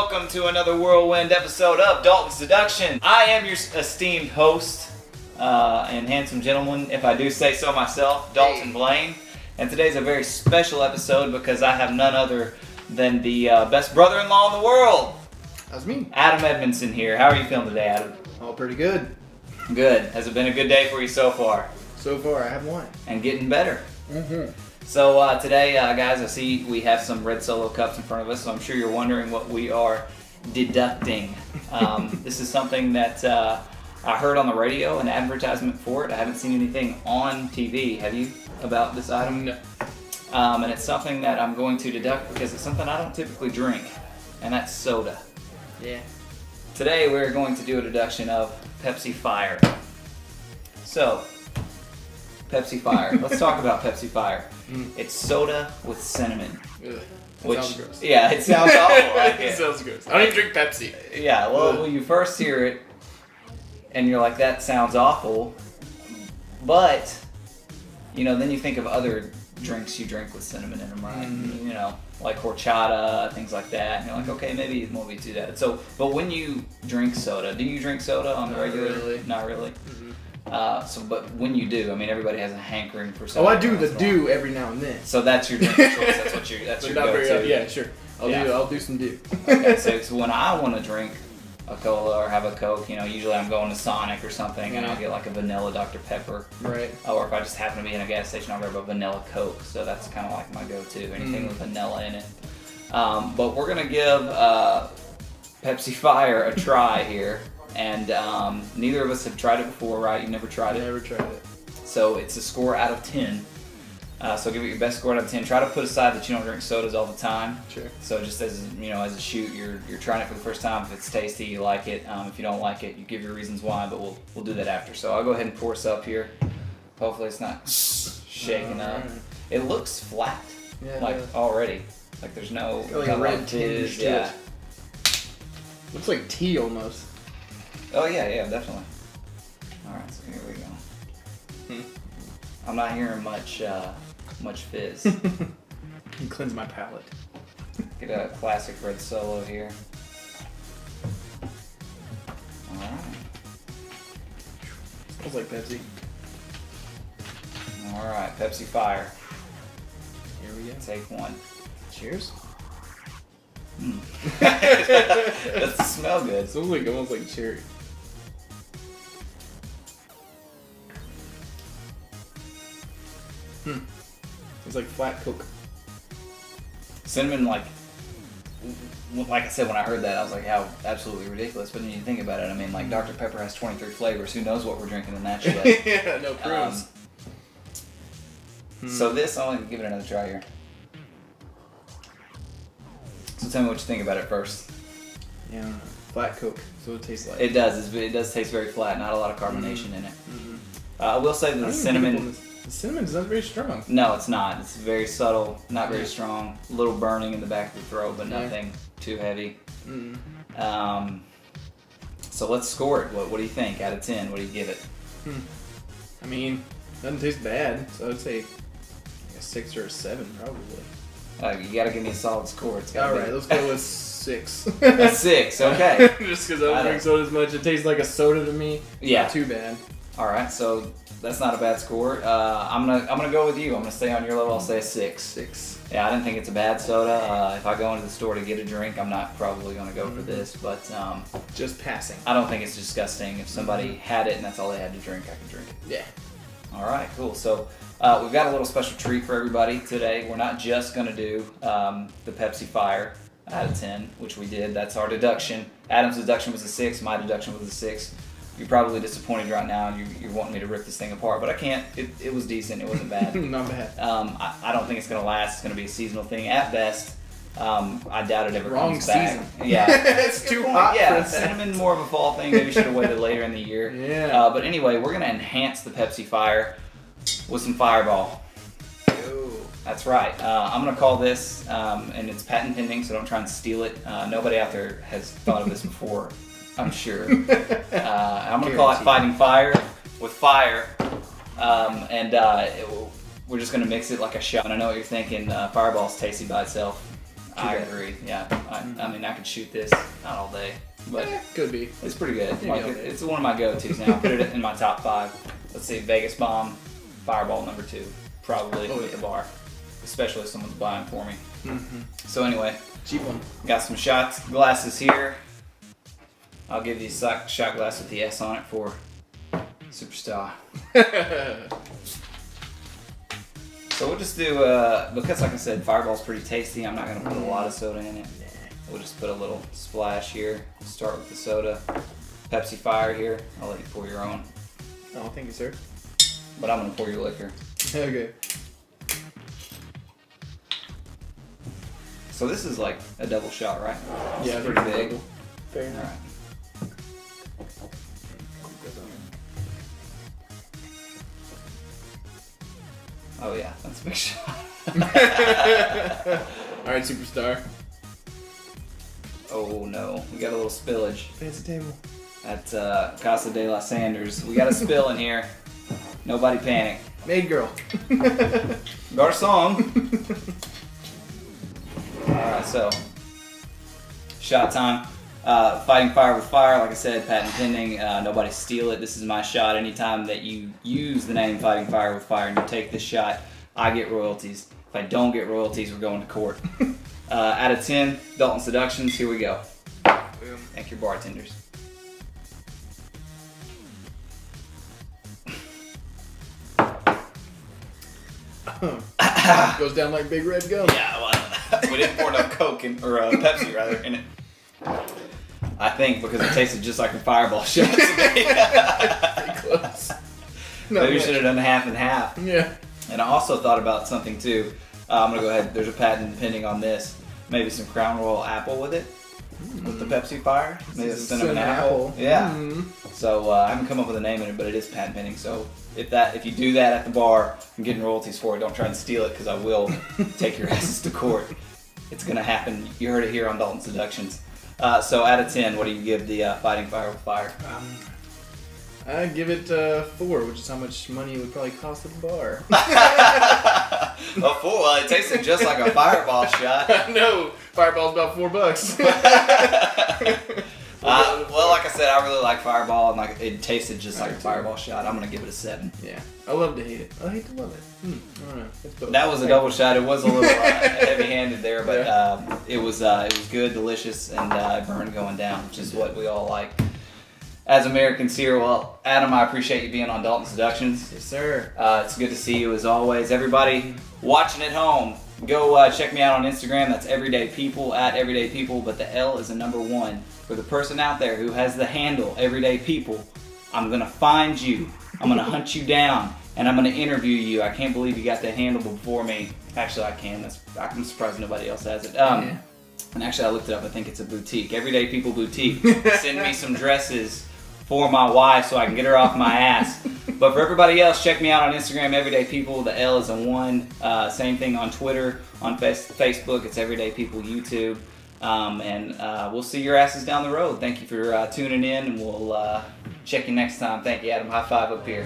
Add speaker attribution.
Speaker 1: welcome to another whirlwind episode of Dalton's Deduction. I am your esteemed host and handsome gentleman, if I do say so myself, Dalton Blaine. And today's a very special episode because I have none other than the best brother-in-law in the world.
Speaker 2: That's me.
Speaker 1: Adam Edmondson here. How are you feeling today, Adam?
Speaker 2: Oh, pretty good.
Speaker 1: Good. Has it been a good day for you so far?
Speaker 2: So far, I have one.
Speaker 1: And getting better.
Speaker 2: Mm-hmm.
Speaker 1: So today, guys, I see we have some red Solo cups in front of us, so I'm sure you're wondering what we are deducting. This is something that I heard on the radio, an advertisement for it. I haven't seen anything on TV. Have you, about this item?
Speaker 2: No.
Speaker 1: And it's something that I'm going to deduct because it's something I don't typically drink, and that's soda.
Speaker 2: Yeah.
Speaker 1: Today, we're going to do a deduction of Pepsi Fire. So, Pepsi Fire. Let's talk about Pepsi Fire. It's soda with cinnamon.
Speaker 2: Ugh.
Speaker 1: Sounds
Speaker 2: gross.
Speaker 1: Yeah, it sounds awful. Like
Speaker 2: It sounds gross. I don't even drink Pepsi.
Speaker 1: Yeah, well, when you first hear it, and you're like, that sounds awful, but, you know, then you think of other drinks you drink with cinnamon in them, right? You know, like horchata, things like that, and you're like, okay, maybe it won't be too bad. So, but when you drink soda, do you drink soda on the regular?
Speaker 2: Really.
Speaker 1: Not really? But when you do, I mean, everybody has a hankering for
Speaker 2: Oh,
Speaker 1: soda.
Speaker 2: I do the do every now and then.
Speaker 1: So that's your drink of choice. That's what that's
Speaker 2: But
Speaker 1: your
Speaker 2: not very
Speaker 1: go-to.
Speaker 2: often. Yeah, sure. I'll do some do.
Speaker 1: Okay, so when I want to drink a cola or have a Coke, you know, usually I'm going to Sonic or something, and I'll get like a vanilla Dr. Pepper. Right. Or if I just happen to be in a gas station, I'll grab a vanilla Coke. So that's kind of like my go-to. Anything with vanilla in it. But we're gonna give Pepsi Fire a try here. And neither of us have tried it before, right? You've never tried it?
Speaker 2: Never tried it.
Speaker 1: So it's a score out of 10. So give it your best score out of 10. Try to put aside that you don't drink sodas all the time. Sure. So just as you know, as a shoot, you're trying it for the first time. If it's tasty, you like it. If you don't like it, you give your reasons why. But we'll do that after. So I'll go ahead and pour us up here. Hopefully it's not shaking up. It looks flat, already. Like there's no
Speaker 2: like a red tinge to it. Looks like tea almost.
Speaker 1: Oh yeah, definitely. All right, so here we go. I'm not hearing much fizz.
Speaker 2: Cleanse my palate.
Speaker 1: Get a classic red Solo here. All right.
Speaker 2: Smells like Pepsi.
Speaker 1: All right, Pepsi Fire.
Speaker 2: Here we go.
Speaker 1: Take one.
Speaker 2: Cheers.
Speaker 1: Doesn't smell good.
Speaker 2: It smells like almost like cherry. It's like flat Coke.
Speaker 1: Cinnamon, like I said, when I heard that, I was like, how absolutely ridiculous. But then you think about it, I mean, like Dr. Pepper has 23 flavors. Who knows what we're drinking in that shit?
Speaker 2: Yeah, no prunes.
Speaker 1: So this, I'll give it another try here. So tell me what you think about it first.
Speaker 2: Yeah, flat Coke. So it tastes like.
Speaker 1: It does. It does taste very flat. Not a lot of carbonation in it. I will say that the cinnamon.
Speaker 2: The cinnamon is not very strong.
Speaker 1: No, it's not. It's very subtle, not very strong. A little burning in the back of the throat, but nothing too heavy. So let's score it. What do you think? Out of 10, what do you give it?
Speaker 2: I mean, doesn't taste bad, so I'd say a 6 or a 7 probably.
Speaker 1: You gotta give me a solid score. It's
Speaker 2: all right. Let's go with 6.
Speaker 1: A 6, okay.
Speaker 2: Just because I don't drink soda as much, it tastes like a soda to me.
Speaker 1: Yeah.
Speaker 2: Not too bad.
Speaker 1: All right, so that's not a bad score. I'm gonna go with you. I'm gonna stay on your level. I'll say a 6.
Speaker 2: 6.
Speaker 1: Yeah, I didn't think it's a bad soda. If I go into the store to get a drink, I'm not probably gonna go for this, but
Speaker 2: just passing.
Speaker 1: I don't think it's disgusting. If somebody had it and that's all they had to drink, I could drink it.
Speaker 2: Yeah.
Speaker 1: All right, cool. So we've got a little special treat for everybody today. We're not just gonna do the Pepsi Fire out of 10, which we did. That's our deduction. Adam's deduction was a 6. My deduction was a 6. You're probably disappointed right now, and you're wanting me to rip this thing apart, but I can't. It was decent. It wasn't bad.
Speaker 2: Not bad.
Speaker 1: I don't think it's going to last. It's going to be a seasonal thing at best. I doubt it ever comes
Speaker 2: season.
Speaker 1: back. Yeah,
Speaker 2: it's too hot.
Speaker 1: Yeah, cinnamon more of a fall thing. Maybe should have waited later in the year.
Speaker 2: Yeah.
Speaker 1: But anyway, we're going to enhance the Pepsi Fire with some Fireball.
Speaker 2: Ooh.
Speaker 1: That's right. I'm going to call this, and it's patent pending, so don't try and steal it. Nobody out there has thought of this before, I'm sure. I'm going to call it Fighting Fire with fire, we're just going to mix it like a shot. And I know what you're thinking, Fireball's tasty by itself. I agree. Yeah. I mean, I could shoot this not all day, but
Speaker 2: could be.
Speaker 1: It's pretty good. Like, it's one of my go-tos now. Put it in my top 5. Let's see, Vegas Bomb, Fireball number 2, probably with the bar, especially if someone's buying for me. So anyway,
Speaker 2: cheap one.
Speaker 1: Got some shots glasses here. I'll give you a shot glass with the S on it for Superstar. So we'll just do, because like I said, Fireball's pretty tasty, I'm not going to put a lot of soda in it. We'll just put a little splash here. Start with the soda. Pepsi Fire here. I'll let you pour your own.
Speaker 2: Oh, thank you, sir.
Speaker 1: But I'm going to pour your liquor.
Speaker 2: Okay.
Speaker 1: So this is like a double shot, right?
Speaker 2: Yeah,
Speaker 1: it's pretty big.
Speaker 2: Fair enough.
Speaker 1: All right. Oh yeah, that's a big shot.
Speaker 2: Alright, Superstar.
Speaker 1: Oh no, we got a little spillage.
Speaker 2: Fancy table.
Speaker 1: At Casa de los Sanders. We got a spill in here. Nobody panic.
Speaker 2: Maid girl.
Speaker 1: Garçon. Alright, so shot time. Fighting fire with fire, like I said, patent pending. Nobody steal it. This is my shot. Anytime that you use the name Fighting Fire with Fire and you take this shot, I get royalties. If I don't get royalties, we're going to court. Out of 10, Dalton's Deductions. Here we go. Thank your bartenders.
Speaker 2: Goes down like big red gum.
Speaker 1: Yeah, well, we didn't pour enough Coke in, or Pepsi rather, in it. I think because it tasted just like a Fireball shot.
Speaker 2: Pretty close.
Speaker 1: Maybe we should have done half and half.
Speaker 2: Yeah.
Speaker 1: And I also thought about something too. I'm gonna go ahead. There's a patent pending on this. Maybe some Crown Royal apple with it, with the Pepsi Fire. Maybe some cinnamon apple. Yeah. So I haven't come up with a name in it, but it is patent pending. So if you do that at the bar, I'm getting royalties for it. Don't try and steal it because I will take your asses to court. It's gonna happen. You heard it here on Dalton's Deductions. So out of 10, what do you give the Fighting Fire with Fire?
Speaker 2: I give it 4, which is how much money it would probably cost at the bar.
Speaker 1: A 4? Well, it tasted just like a Fireball shot.
Speaker 2: No, Fireball's about $4.
Speaker 1: Well, like I said, I really like Fireball, and like it tasted just like a Fireball shot. I'm gonna give it a 7.
Speaker 2: Yeah, I love to hate it. I hate to love it. I don't know. It's both.
Speaker 1: That was a double shot. It was a little heavy-handed there, but it was good, delicious, and it burned going down, which is what we all like as Americans here. Well, Adam, I appreciate you being on Dalton's Deductions.
Speaker 2: Yes, sir.
Speaker 1: It's good to see you as always. Everybody watching at home, go check me out on Instagram. That's Everyday People, at Everyday People, but the L is a number 1. For the person out there who has the handle Everyday People, I'm gonna find you. I'm gonna hunt you down, and I'm gonna interview you. I can't believe you got that handle before me. Actually, I can. I'm surprised nobody else has it. And actually, I looked it up. I think it's a boutique. Everyday People Boutique. Send me some dresses for my wife so I can get her off my ass. But for everybody else, check me out on Instagram, Everyday People. The L is a 1. Same thing on Twitter, on Facebook. It's Everyday People YouTube. And we'll see your asses down the road. Thank you for tuning in, and we'll check you next time. Thank you, Adam. High five up here.